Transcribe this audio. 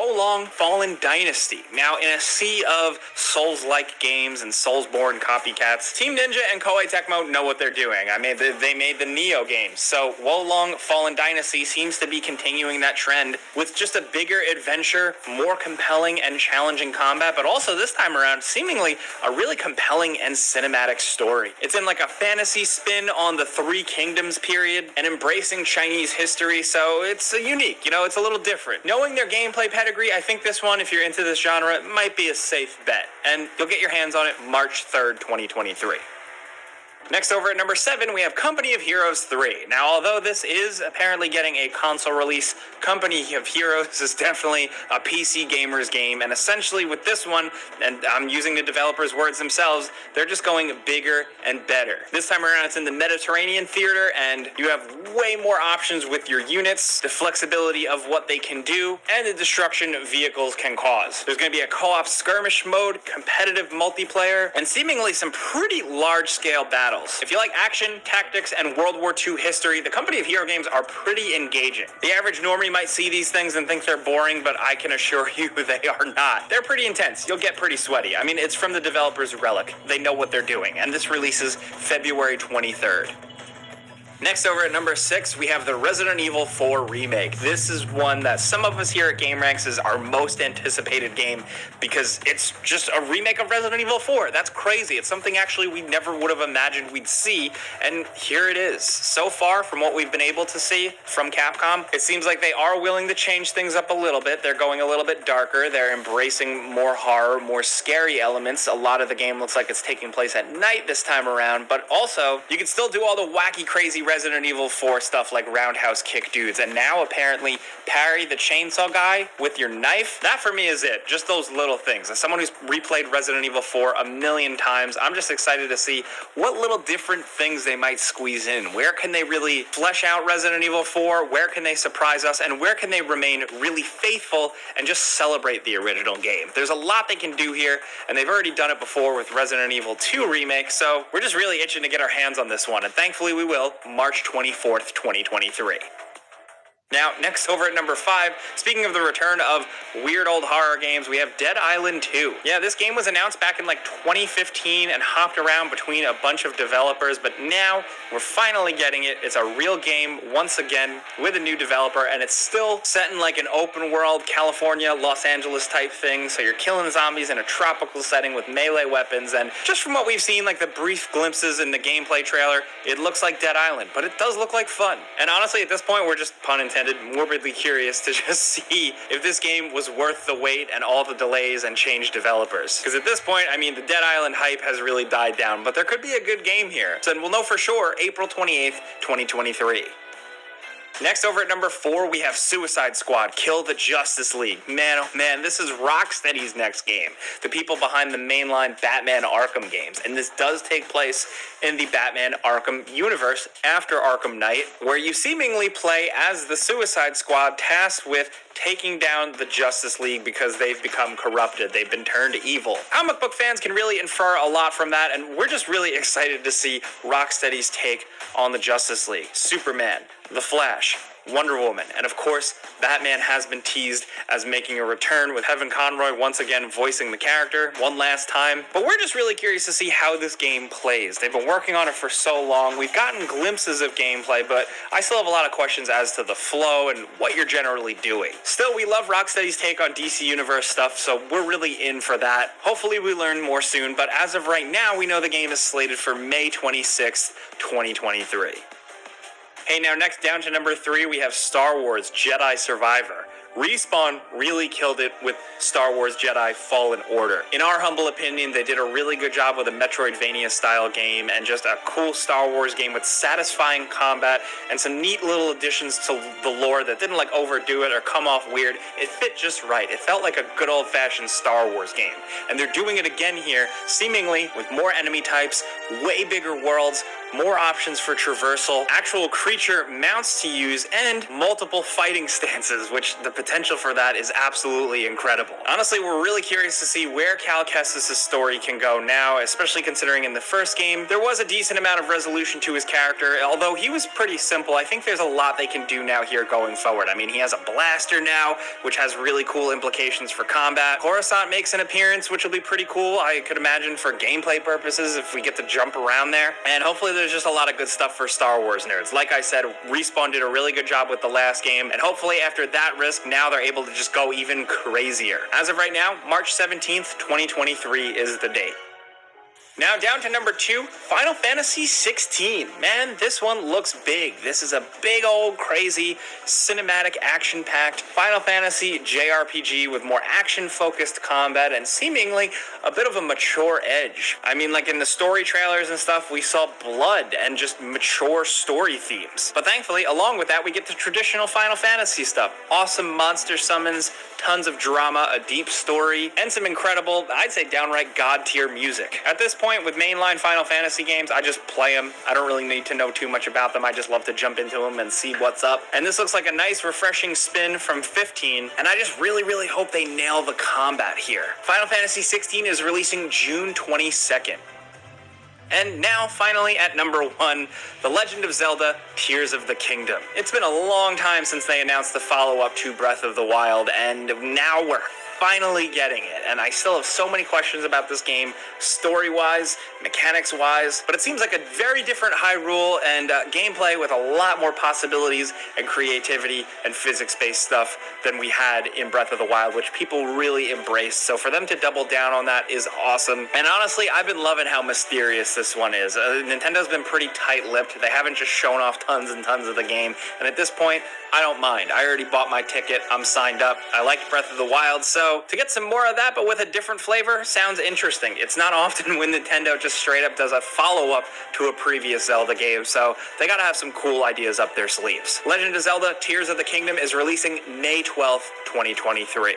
Wo Long Fallen Dynasty. Now, in a sea of Souls-like games and Soulsborne copycats, Team Ninja and Koei Tecmo know what they're doing. I mean, they made the Nioh games, so Wo Long Fallen Dynasty seems to be continuing that trend with just a bigger adventure, more compelling and challenging combat, but also this time around, seemingly a really compelling and cinematic story. It's in like a fantasy spin on the Three Kingdoms period and embracing Chinese history, so it's unique, you know, it's a little different. Knowing their gameplay pedigree, I think this one, if you're into this genre, might be a safe bet, and you'll get your hands on it March 3rd, 2023. Next, over at number 7, we have Company of Heroes 3. Now, although this is apparently getting a console release, Company of Heroes is definitely a PC gamer's game, and essentially with this one, and I'm using the developers' words themselves, they're just going bigger and better. This time around, it's in the Mediterranean theater, and you have way more options with your units, the flexibility of what they can do, and the destruction vehicles can cause. There's going to be a co-op skirmish mode, competitive multiplayer, and seemingly some pretty large-scale battles. If you like action, tactics, and World War II history, the Company of Hero games are pretty engaging. The average normie might see these things and think they're boring, but I can assure you they are not. They're pretty intense. You'll get pretty sweaty. I mean, it's from the developers Relic. They know what they're doing, and this releases February 23rd. Next, over at number 6, we have the Resident Evil 4 remake. This is one that some of us here at GameRanks is our most anticipated game because it's just a remake of Resident Evil 4. That's crazy. It's something actually we never would have imagined we'd see, and here it is. So far, from what we've been able to see from Capcom, it seems like they are willing to change things up a little bit. They're going a little bit darker. They're embracing more horror, more scary elements. A lot of the game looks like it's taking place at night this time around, but also, you can still do all the wacky, crazy Resident Evil 4 stuff like roundhouse kick dudes, and now apparently parry the chainsaw guy with your knife. That for me is it, just those little things. As someone who's replayed Resident Evil 4 a million times, I'm just excited to see what little different things they might squeeze in. Where can they really flesh out Resident Evil 4? Where can they surprise us? And where can they remain really faithful and just celebrate the original game? There's a lot they can do here, and they've already done it before with Resident Evil 2 Remake, so we're just really itching to get our hands on this one, and thankfully we will, March 24th, 2023. Now, next over at number 5, speaking of the return of weird old horror games, we have Dead Island 2. Yeah, this game was announced back in like 2015 and hopped around between a bunch of developers, but now we're finally getting it. It's a real game once again with a new developer, and it's still set in like an open world California, Los Angeles type thing, so you're killing zombies in a tropical setting with melee weapons, and just from what we've seen, like the brief glimpses in the gameplay trailer, it looks like Dead Island, but it does look like fun. And honestly, at this point, we're just, pun intended, morbidly curious to just see if this game was worth the wait and all the delays and changed developers. Because at this point, I mean, the Dead Island hype has really died down, but there could be a good game here. So we'll know for sure April 28th, 2023. Next, over at number 4, we have Suicide Squad, Kill the Justice League. Man, oh man, this is Rocksteady's next game. The people behind the mainline Batman Arkham games. And this does take place in the Batman Arkham universe after Arkham Knight, where you seemingly play as the Suicide Squad tasked with taking down the Justice League because they've become corrupted. They've been turned evil. Comic book fans can really infer a lot from that, and we're just really excited to see Rocksteady's take on the Justice League. Superman, The Flash, Wonder Woman, and of course, Batman has been teased as making a return with Kevin Conroy once again voicing the character one last time. But we're just really curious to see how this game plays. They've been working on it for so long. We've gotten glimpses of gameplay, but I still have a lot of questions as to the flow and what you're generally doing. Still, we love Rocksteady's take on DC Universe stuff, so we're really in for that. Hopefully we learn more soon, but as of right now, we know the game is slated for May 26th, 2023. Hey, now next down to number 3, we have Star Wars Jedi Survivor. Respawn really killed it with Star Wars Jedi Fallen Order. In our humble opinion, they did a really good job with a Metroidvania-style game and just a cool Star Wars game with satisfying combat and some neat little additions to the lore that didn't like overdo it or come off weird. It fit just right. It felt like a good old-fashioned Star Wars game. And they're doing it again here, seemingly with more enemy types, way bigger worlds, more options for traversal, actual creature mounts to use, and multiple fighting stances, which the potential for that is absolutely incredible. Honestly, we're really curious to see where Cal Kestis' story can go now, especially considering in the first game, there was a decent amount of resolution to his character, although he was pretty simple. I think there's a lot they can do now here going forward. I mean, he has a blaster now, which has really cool implications for combat. Coruscant makes an appearance, which will be pretty cool, I could imagine, for gameplay purposes if we get to jump around there. And hopefully there's just a lot of good stuff for Star Wars nerds. Like I said, Respawn did a really good job with the last game, and hopefully after that risk, now they're able to just go even crazier. As of right now, March 17th, 2023 is the date. Now down to number 2, Final Fantasy 16. Man, this one looks big. This is a big old crazy cinematic action-packed Final Fantasy JRPG with more action-focused combat and seemingly a bit of a mature edge. I mean, like in the story trailers and stuff, we saw blood and just mature story themes. But thankfully, along with that, we get the traditional Final Fantasy stuff. Awesome monster summons, tons of drama, a deep story, and some incredible, I'd say downright god-tier music. At this point, with mainline Final Fantasy games, I just play them. I don't really need to know too much about them. I just love to jump into them and see what's up. And this looks like a nice, refreshing spin from 15, and I just really hope they nail the combat here. Final Fantasy 16 is releasing June 22nd. And now, finally, at number 1, The Legend of Zelda: Tears of the Kingdom. It's been a long time since they announced the follow-up to Breath of the Wild, and now we're finally getting it. And I still have so many questions about this game, story-wise, mechanics-wise, but it seems like a very different Hyrule and gameplay with a lot more possibilities and creativity and physics-based stuff than we had in Breath of the Wild, which people really embraced. So for them to double down on that is awesome. And honestly, I've been loving how mysterious this one is. Nintendo's been pretty tight-lipped. They haven't just shown off tons and tons of the game. And at this point, I don't mind. I already bought my ticket. I'm signed up. I liked Breath of the Wild, so to get some more of that, but with a different flavor, sounds interesting. It's not often when Nintendo just straight up does a follow-up to a previous Zelda game, so they gotta have some cool ideas up their sleeves. Legend of Zelda: Tears of the Kingdom is releasing May 12th, 2023.